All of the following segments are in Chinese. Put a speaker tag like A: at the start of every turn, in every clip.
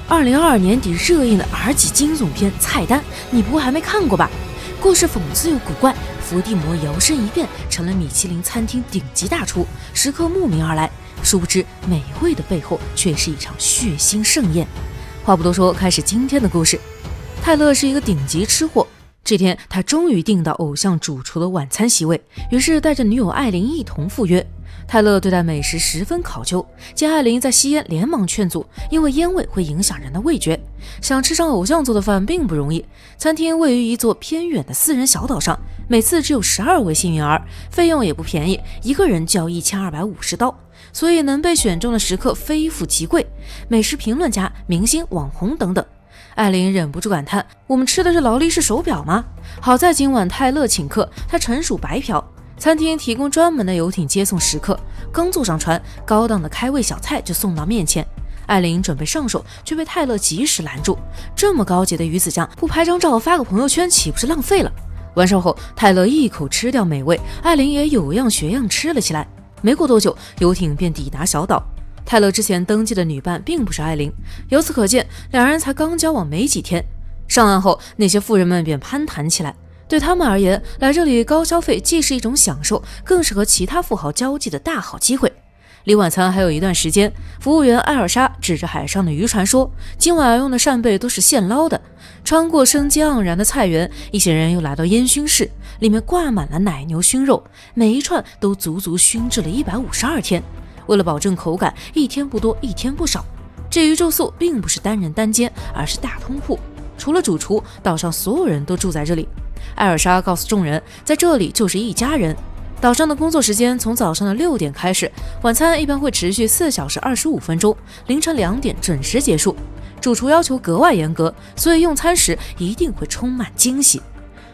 A: 2022年底热映的 R 级惊悚片《菜单》，你不会还没看过吧？故事讽刺又古怪，伏地魔摇身一变成了米其林餐厅顶级大厨，食客慕名而来。殊不知，美味的背后却是一场血腥盛宴。话不多说，开始今天的故事。泰勒是一个顶级吃货，这天他终于订到偶像主厨的晚餐席位，于是带着女友艾琳一同赴约。泰勒对待美食十分考究，见艾琳在吸烟，连忙劝阻，因为烟味会影响人的味觉。想吃上偶像做的饭并不容易。餐厅位于一座偏远的私人小岛上，每次只有12位幸运儿，费用也不便宜，一个人就要1250刀，所以能被选中的食客非富即贵，美食评论家、明星、网红等等。艾琳忍不住感叹：“我们吃的是劳力士手表吗？”好在今晚泰勒请客，他纯属白嫖。餐厅提供专门的游艇接送食客，刚坐上船，高档的开胃小菜就送到面前。艾琳准备上手，却被泰勒及时拦住。这么高级的鱼子酱，不拍张照发个朋友圈，岂不是浪费了？完事后，泰勒一口吃掉美味，艾琳也有样学样吃了起来。没过多久，游艇便抵达小岛。泰勒之前登记的女伴并不是艾琳，由此可见，两人才刚交往没几天。上岸后，那些富人们便攀谈起来。对他们而言，来这里高消费既是一种享受，更是和其他富豪交际的大好机会。离晚餐还有一段时间，服务员艾尔莎指着海上的渔船说：“今晚要用的扇贝都是现捞的。”穿过生机盎然的菜园，一行人又来到烟熏室，里面挂满了奶牛熏肉，每一串都足足熏制了152天。为了保证口感，一天不多，一天不少。至于住宿，并不是单人单间，而是大通铺。除了主厨，岛上所有人都住在这里。艾尔莎告诉众人，在这里就是一家人。岛上的工作时间从早上的6点开始，晚餐一般会持续4小时25分钟，凌晨2点准时结束。主厨要求格外严格，所以用餐时一定会充满惊喜。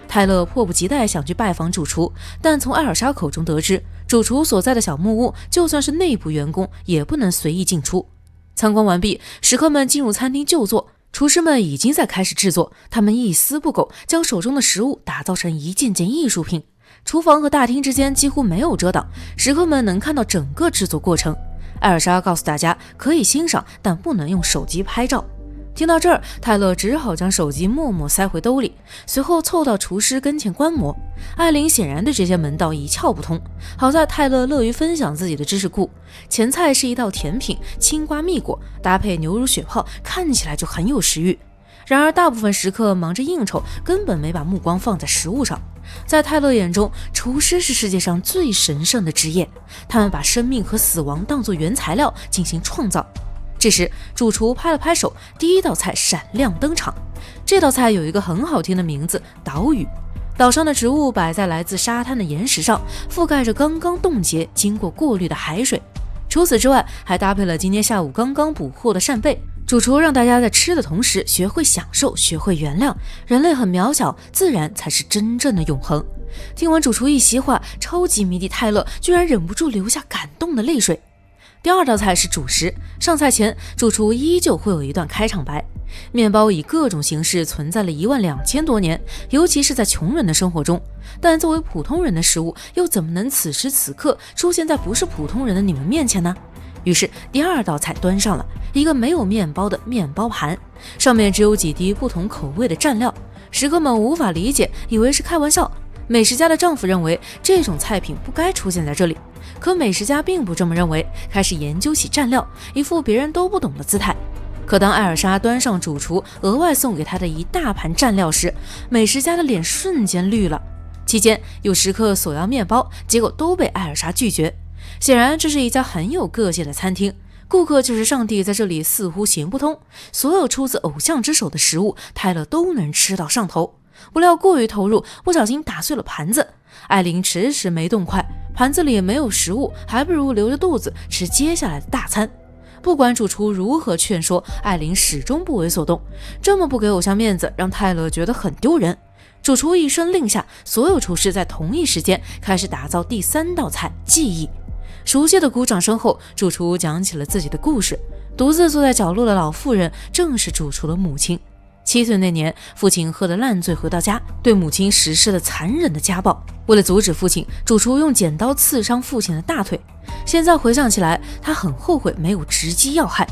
A: 泰勒迫不及待想去拜访主厨，但从艾尔莎口中得知，主厨所在的小木屋，就算是内部员工也不能随意进出。参观完毕，食客们进入餐厅就座。厨师们已经在开始制作，他们一丝不苟，将手中的食物打造成一件件艺术品。厨房和大厅之间几乎没有遮挡，食客们能看到整个制作过程。艾尔莎告诉大家，可以欣赏，但不能用手机拍照。听到这儿，泰勒只好将手机默默塞回兜里，随后凑到厨师跟前观摩。艾琳显然对这些门道一窍不通，好在泰勒乐于分享自己的知识库。前菜是一道甜品，青瓜蜜果搭配牛乳血泡，看起来就很有食欲。然而大部分食客忙着应酬，根本没把目光放在食物上。在泰勒眼中，厨师是世界上最神圣的职业，他们把生命和死亡当作原材料进行创造。这时，主厨拍了拍手，第一道菜闪亮登场。这道菜有一个很好听的名字——岛屿。岛上的植物摆在来自沙滩的岩石上，覆盖着刚刚冻结、经过过滤的海水。除此之外，还搭配了今天下午刚刚捕获的扇贝。主厨让大家在吃的同时学会享受，学会原谅。人类很渺小，自然才是真正的永恒。听完主厨一席话，超级迷弟泰勒居然忍不住流下感动的泪水。第二道菜是主食，上菜前，主厨依旧会有一段开场白。面包以各种形式存在了12000多年，尤其是在穷人的生活中。但作为普通人的食物，又怎么能此时此刻出现在不是普通人的你们面前呢？于是第二道菜端上了，一个没有面包的面包盘，上面只有几滴不同口味的蘸料。食客们无法理解，以为是开玩笑。美食家的丈夫认为这种菜品不该出现在这里，可美食家并不这么认为，开始研究起蘸料，一副别人都不懂的姿态。可当艾尔莎端上主厨额外送给她的一大盘蘸料时，美食家的脸瞬间绿了。期间有食客索要面包，结果都被艾尔莎拒绝。显然这是一家很有个性的餐厅，顾客就是上帝，在这里似乎行不通。所有出自偶像之手的食物，泰勒都能吃到上头。不料过于投入，不小心打碎了盘子。艾琳迟迟没动筷，盘子里没有食物，还不如留着肚子吃接下来的大餐。不管主厨如何劝说，艾琳始终不为所动。这么不给偶像面子，让泰勒觉得很丢人。主厨一声令下，所有厨师在同一时间开始打造第3道菜——记忆。熟悉的鼓掌声后，主厨讲起了自己的故事。独自坐在角落的老妇人正是主厨的母亲。7岁那年，父亲喝得烂醉回到家，对母亲实施了残忍的家暴。为了阻止父亲，主厨用剪刀刺伤父亲的大腿。现在回想起来，他很后悔没有直击要害。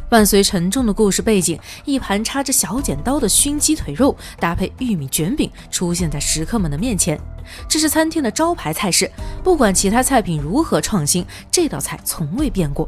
A: 伴随沉重的故事背景，一盘插着小剪刀的熏鸡腿肉搭配玉米卷饼出现在食客们的面前。这是餐厅的招牌菜式，不管其他菜品如何创新，这道菜从未变过。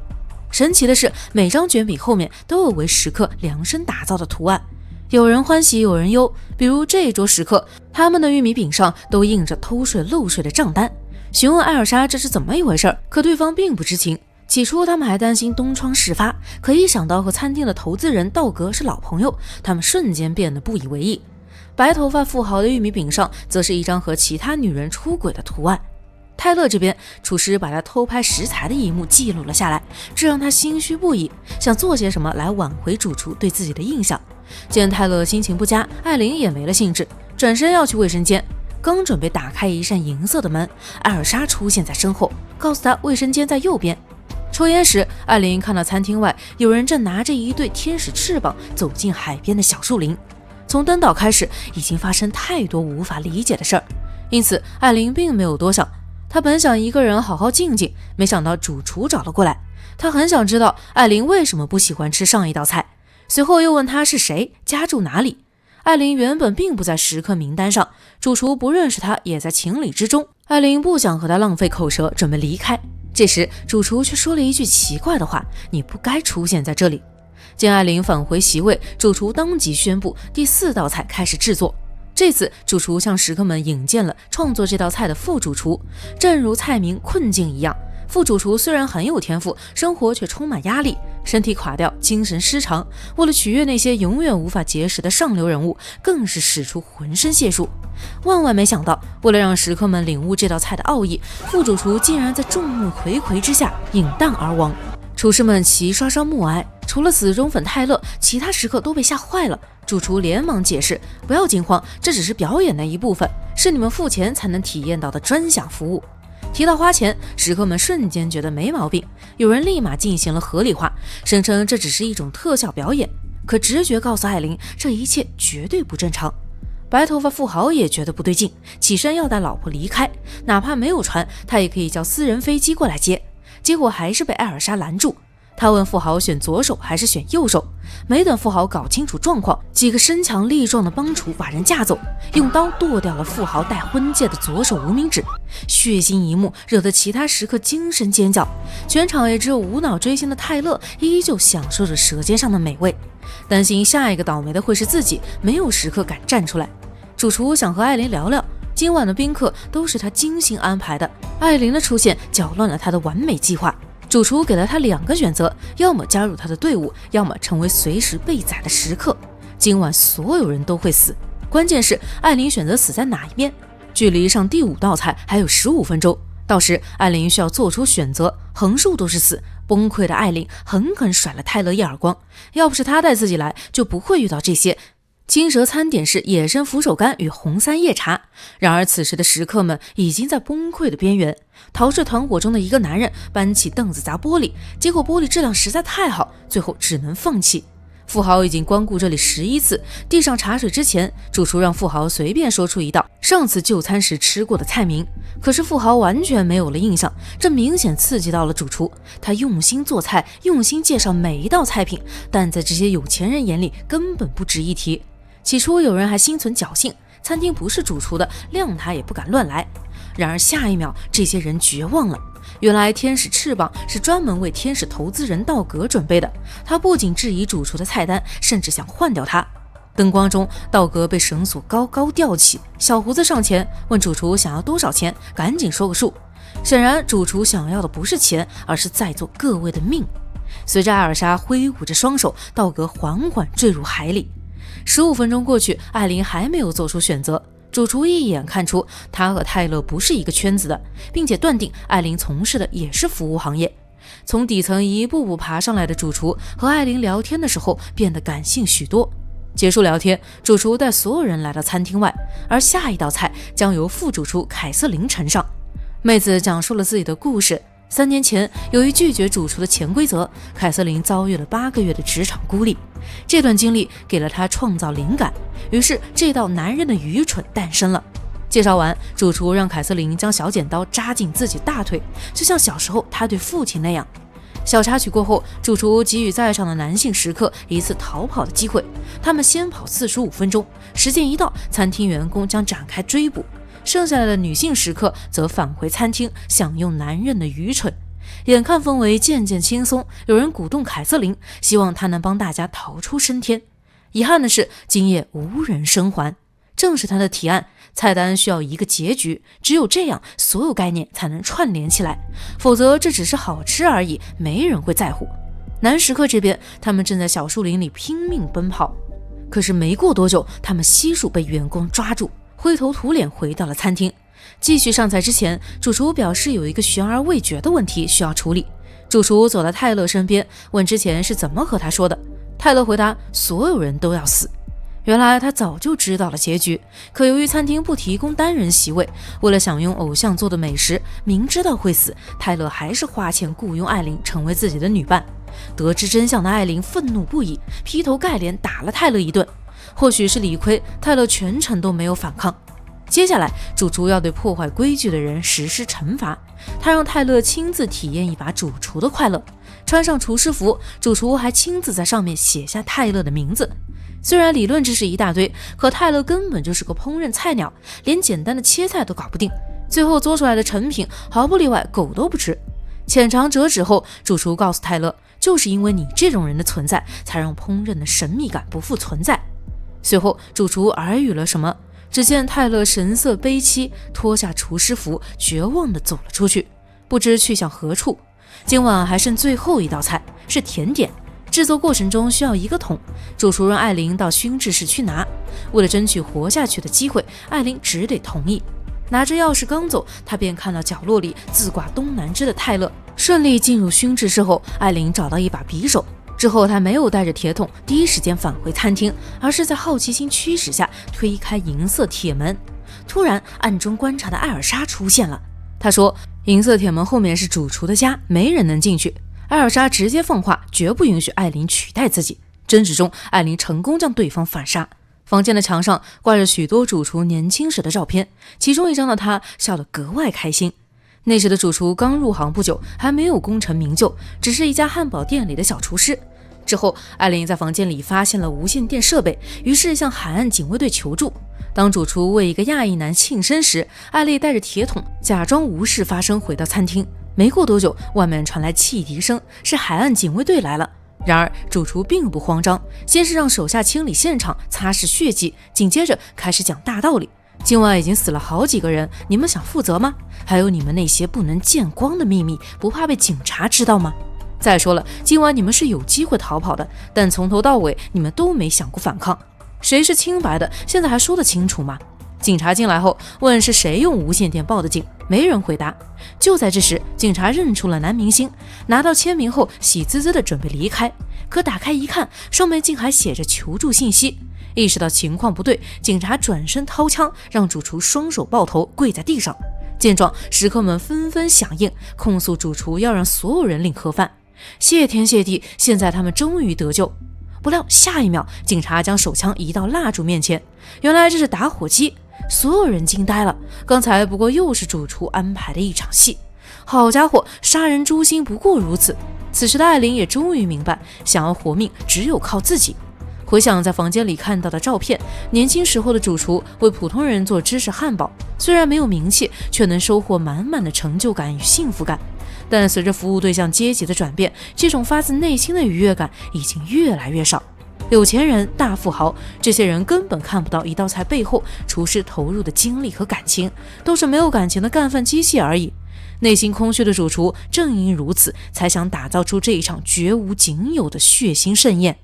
A: 神奇的是，每张卷饼后面都有为食客量身打造的图案。有人欢喜有人忧，比如这一桌食客，他们的玉米饼上都印着偷税漏税的账单。询问艾尔莎这是怎么一回事，可对方并不知情。起初他们还担心东窗事发，可一想到和餐厅的投资人道格是老朋友，他们瞬间变得不以为意。白头发富豪的玉米饼上则是一张和其他女人出轨的图案。泰勒这边，厨师把他偷拍食材的一幕记录了下来，这让他心虚不已，想做些什么来挽回主厨对自己的印象。见泰勒心情不佳，艾琳也没了兴致，转身要去卫生间。刚准备打开一扇银色的门，艾尔莎出现在身后，告诉他卫生间在右边。抽烟时，艾琳看到餐厅外有人正拿着一对天使翅膀走进海边的小树林。从登岛开始，已经发生太多无法理解的事儿，因此艾琳并没有多想。她本想一个人好好静静，没想到主厨找了过来。他很想知道艾琳为什么不喜欢吃上一道菜，随后又问她是谁，家住哪里。艾琳原本并不在食客名单上，主厨不认识她也在情理之中。艾琳不想和他浪费口舌，准备离开。这时主厨却说了一句奇怪的话：你不该出现在这里。见艾琳返回席位，主厨当即宣布第4道菜开始制作。这次主厨向食客们引荐了创作这道菜的副主厨，正如菜名困境一样，副主厨虽然很有天赋，生活却充满压力，身体垮掉，精神失常。为了取悦那些永远无法结识的上流人物，更是使出浑身解数。万万没想到，为了让食客们领悟这道菜的奥义，副主厨竟然在众目睽睽之下饮弹而亡。厨师们齐刷刷默哀，除了死忠粉泰勒，其他食客都被吓坏了。主厨连忙解释，不要惊慌，这只是表演的一部分，是你们付钱才能体验到的专享服务。提到花钱，食客们瞬间觉得没毛病，有人立马进行了合理化，声称这只是一种特效表演。可直觉告诉艾琳，这一切绝对不正常。白头发富豪也觉得不对劲，起身要带老婆离开，哪怕没有船，他也可以叫私人飞机过来接。结果还是被艾尔莎拦住。他问富豪选左手还是选右手，没等富豪搞清楚状况，几个身强力壮的帮厨把人架走，用刀剁掉了富豪戴婚戒的左手无名指。血腥一幕惹得其他食客惊声尖叫，全场也只有无脑追星的泰勒依旧享受着舌尖上的美味。担心下一个倒霉的会是自己，没有食客敢站出来。主厨想和艾琳聊聊，今晚的宾客都是他精心安排的，艾琳的出现搅乱了他的完美计划。主厨给了他2个选择，要么加入他的队伍，要么成为随时被宰的食客。今晚所有人都会死，关键是艾琳选择死在哪一边。距离上第5道菜还有15分钟，到时艾琳需要做出选择，横竖都是死。崩溃的艾琳狠狠甩了泰勒一耳光，要不是他带自己来，就不会遇到这些。青蛇餐点是野生扶手柑与红3叶茶。然而此时的食客们已经在崩溃的边缘。逃税团伙中的一个男人搬起凳子砸玻璃，结果玻璃质量实在太好，最后只能放弃。富豪已经光顾这里11次，递上茶水之前，主厨让富豪随便说出一道上次就餐时吃过的菜名。可是富豪完全没有了印象，这明显刺激到了主厨。他用心做菜，用心介绍每一道菜品，但在这些有钱人眼里根本不值一提。起初有人还心存侥幸，餐厅不是主厨的，谅他也不敢乱来。然而下一秒，这些人绝望了。原来天使翅膀是专门为天使投资人道格准备的，他不仅质疑主厨的菜单，甚至想换掉他。灯光中，道格被绳索高高吊起，小胡子上前问主厨想要多少钱，赶紧说个数。显然主厨想要的不是钱，而是在座各位的命。随着艾尔莎挥舞着双手，道格缓缓坠入海里。15分钟过去，艾琳还没有做出选择。主厨一眼看出他和泰勒不是一个圈子的，并且断定艾琳从事的也是服务行业。从底层一步步爬上来的主厨和艾琳聊天的时候变得感性许多。结束聊天，主厨带所有人来到餐厅外，而下一道菜将由副主厨凯瑟琳呈上。妹子讲述了自己的故事， 3年前，由于拒绝主厨的潜规则，凯瑟琳遭遇了8个月的职场孤立。这段经历给了她创造灵感，于是这道男人的愚蠢诞生了。介绍完，主厨让凯瑟琳将小剪刀扎进自己大腿，就像小时候他对父亲那样。小插曲过后，主厨给予在场的男性食客一次逃跑的机会，他们先跑45分钟，时间一到，餐厅员工将展开追捕。剩下来的女性食客则返回餐厅，享用男人的愚蠢。眼看氛围渐渐轻松，有人鼓动凯瑟琳，希望她能帮大家逃出升天。遗憾的是，今夜无人生还。正是他的提案，菜单需要一个结局，只有这样，所有概念才能串联起来，否则这只是好吃而已，没人会在乎。男食客这边，他们正在小树林里拼命奔跑，可是没过多久，他们悉数被员工抓住，灰头土脸回到了餐厅。继续上菜之前，主厨表示有一个悬而未决的问题需要处理。主厨走到泰勒身边，问之前是怎么和他说的。泰勒回答：所有人都要死。原来他早就知道了结局，可由于餐厅不提供单人席位，为了享用偶像做的美食，明知道会死，泰勒还是花钱雇佣艾琳成为自己的女伴。得知真相的艾琳愤怒不已，劈头盖脸打了泰勒一顿。或许是理亏，泰勒全程都没有反抗。接下来，主厨要对破坏规矩的人实施惩罚。他让泰勒亲自体验一把主厨的快乐。穿上厨师服，主厨还亲自在上面写下泰勒的名字。虽然理论知识一大堆，可泰勒根本就是个烹饪菜鸟，连简单的切菜都搞不定。最后做出来的成品毫不例外，狗都不吃。浅尝辄止后，主厨告诉泰勒，就是因为你这种人的存在，才让烹饪的神秘感不复存在。随后，主厨耳语了什么，只见泰勒神色悲戚，脱下厨师服，绝望地走了出去，不知去向何处。今晚还剩最后一道菜，是甜点。制作过程中需要1个桶，主厨让艾琳到熏制室去拿。为了争取活下去的机会，艾琳只得同意。拿着钥匙刚走，他便看到角落里自挂东南枝的泰勒。顺利进入熏制室后，艾琳找到一把匕首。之后他没有带着铁桶第一时间返回餐厅，而是在好奇心驱使下推开银色铁门。突然，暗中观察的艾尔莎出现了。他说，银色铁门后面是主厨的家，没人能进去。艾尔莎直接放话，绝不允许艾琳取代自己。争执中，艾琳成功将对方反杀。房间的墙上挂着许多主厨年轻时的照片，其中一张的他笑得格外开心。那时的主厨刚入行不久，还没有功成名就，只是一家汉堡店里的小厨师。之后，艾琳在房间里发现了无线电设备，于是向海岸警卫队求助。当主厨为一个亚裔男庆生时，艾丽带着铁桶假装无事发生回到餐厅。没过多久，外面传来汽笛声，是海岸警卫队来了。然而主厨并不慌张，先是让手下清理现场，擦拭血迹，紧接着开始讲大道理。今晚已经死了好几个人，你们想负责吗？还有你们那些不能见光的秘密，不怕被警察知道吗？再说了，今晚你们是有机会逃跑的，但从头到尾你们都没想过反抗。谁是清白的，现在还说得清楚吗？警察进来后问是谁用无线电报的警，没人回答。就在这时，警察认出了男明星，拿到签名后喜滋滋的准备离开，可打开一看，上面竟还写着求助信息。意识到情况不对，警察转身掏枪，让主厨双手抱头跪在地上。见状，食客们纷纷响应，控诉主厨要让所有人领盒饭。谢天谢地，现在他们终于得救。不料下一秒，警察将手枪移到蜡烛面前，原来这是打火机。所有人惊呆了，刚才不过又是主厨安排的一场戏。好家伙，杀人诛心不过如此。此时的艾琳也终于明白，想要活命只有靠自己。回想在房间里看到的照片，年轻时候的主厨为普通人做芝士汉堡，虽然没有名气，却能收获满满的成就感与幸福感。但随着服务对象阶级的转变，这种发自内心的愉悦感已经越来越少。有钱人、大富豪，这些人根本看不到一道菜背后厨师投入的精力和感情，都是没有感情的干饭机器而已。内心空虚的主厨正因如此，才想打造出这一场绝无仅有的血腥盛宴。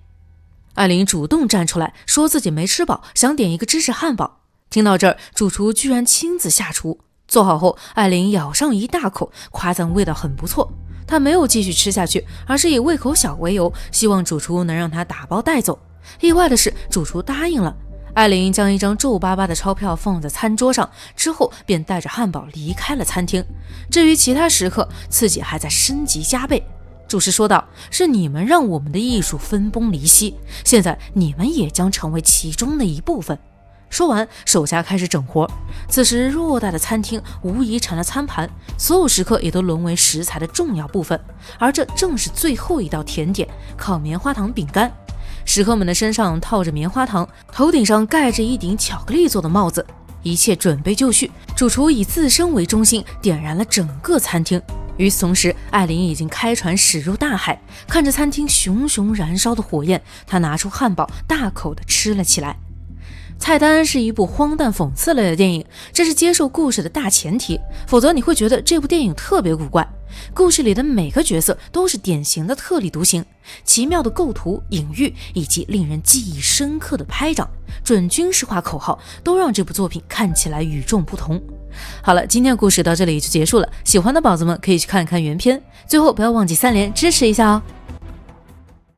A: 艾琳主动站出来，说自己没吃饱，想点一个芝士汉堡。听到这儿，主厨居然亲自下厨。做好后，艾琳咬上一大口，夸赞味道很不错。她没有继续吃下去，而是以胃口小为由，希望主厨能让她打包带走。意外的是，主厨答应了。艾琳将一张皱巴巴的钞票放在餐桌上，之后便带着汉堡离开了餐厅。至于其他食客，刺激还在升级加倍。主持说道：“是你们让我们的艺术分崩离析，现在你们也将成为其中的一部分。”说完，手下开始整活。此时，偌大的餐厅无疑成了餐盘，所有食客也都沦为食材的重要部分。而这正是最后一道甜点——烤棉花糖饼干。食客们的身上套着棉花糖，头顶上盖着一顶巧克力做的帽子。一切准备就绪，主厨以自身为中心，点燃了整个餐厅。与此同时，艾琳已经开船驶入大海，看着餐厅熊熊燃烧的火焰，她拿出汉堡，大口地吃了起来。菜单是一部荒诞讽刺类的电影，这是接受故事的大前提，否则你会觉得这部电影特别古怪。故事里的每个角色都是典型的特立独行，奇妙的构图、隐喻以及令人记忆深刻的拍掌、准军事化口号，都让这部作品看起来与众不同。好了，今天的故事到这里就结束了，喜欢的宝子们可以去看看原片。最后不要忘记3连支持一下哦。